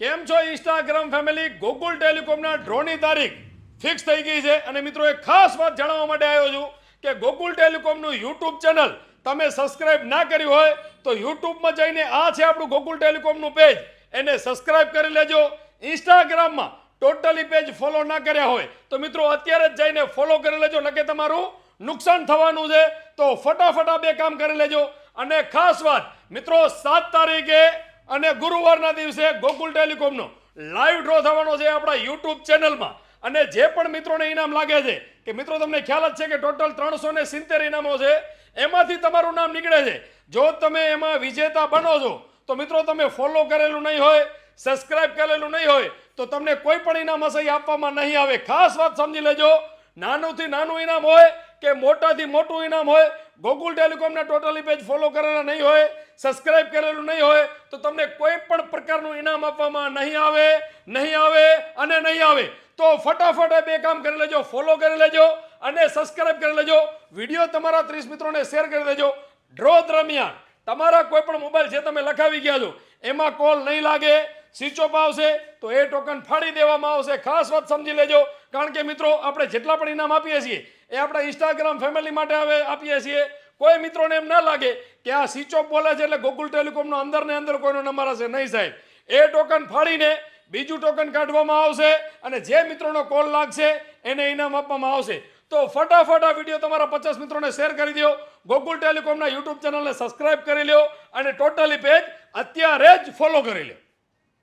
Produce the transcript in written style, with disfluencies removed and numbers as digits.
કેમ છો Instagram family? Gokul ટેલિકોમના ડ્રોની તારીખ ફિક્સ થઈ ગઈ છે અને મિત્રો એક ખાસ વાત જણાવવા માટે આવ્યો છું કે ગોકુલ ટેલિકોમનું યુટ્યુબ ચેનલ તમે સબસ્ક્રાઇબ ના કર્યું હોય તો યુટ્યુબમાં જઈને આ છે આપણું ગોકુલ ટેલિકોમનું પેજ, એને સબસ્ક્રાઇબ કરી લેજો. ઇન્સ્ટાગ્રામમાં ટોટલી પેજ ફોલો ના કર્યા હોય તો મિત્રો અત્યારે જ જઈને ફોલો કરી લેજો, નકે તમારું નુકસાન થવાનું છે. તો ફટાફટ આ બે કામ કરી લેજો. અને ખાસ વાત મિત્રો, 7 તારીખે અને ગુરુવારના દિવસે ગોકુલ ટેલિકોમનો લાઈવ ડ્રો થવાનો છે આપણા યુટ્યુબ ચેનલમાં. અને જે પણ મિત્રોને ઇનામ લાગે છે કે મિત્રો તમને ખ્યાલ જ છે કે ટોટલ 370 ઇનામો છે, એમાંથી તમારું નામ નીકળે છે. જો તમે એમાં વિજેતા બનો છો તો મિત્રો તમે ફોલો કરેલું નહીં હોય, સબસ્ક્રાઇબ કરેલું નહીં હોય તો તમને કોઈ પણ ઇનામ હશે આપવામાં નહીં આવે. ખાસ વાત સમજી લેજો, નાનુંથી નાનું ઇનામ હોય કે મોટાથી મોટું ઇનામ હોય, ગોકુલ ટેલિકોમના ટોટલી પેજ ફોલો કરેલા નહીં હોય, સબસ્ક્રાઇબ કરેલું નહીં હોય તો તમને કોઈ પણ પ્રકારનું ઇનામ આપવામાં નહીં આવે અને નહીં આવે. તો ફટાફટ બે કામ કરી લેજો, ફોલો કરી લેજો અને સબસ્ક્રાઇબ કરી લેજો. વિડીયો તમારા 30 મિત્રોને શેર કરી દેજો. ડ્રો દરમિયાન તમારા કોઈ પણ મોબાઈલ જે તમે લખાવી ગયા છો એમાં કોલ નહીં લાગે, સ્વિચ ઓફ આવશે તો એ ટોકન ફાડી દેવામાં આવશે. ખાસ વાત સમજી લેજો, કારણ કે મિત્રો આપણે જેટલા પણ ઇનામ આપીએ છીએ એ આપણા ઇન્સ્ટાગ્રામ ફેમિલી માટે આપીએ છીએ. કોઈ મિત્રોને એમ ના લાગે કે આ સ્વિચ ઓફ બોલે છે એટલે ગોકુલ ટેલિકોમનો અંદર ને અંદર કોઈનો નંબર હશે. નહીં સાહેબ, એ ટોકન ફાડીને બીજું ટોકન કાઢવામાં આવશે અને જે મિત્રોનો કોલ લાગશે એને ઇનામ આપવામાં આવશે. તો ફટાફટ આ વિડીયો તમારા 50 મિત્રોને શેર કરી દો, ગોકુલ ટેલિકોમના યુટ્યુબ ચેનલને સબસ્ક્રાઇબ કરી લો અને ટોટલી પેજ અત્યારે જ ફોલો કરી લો.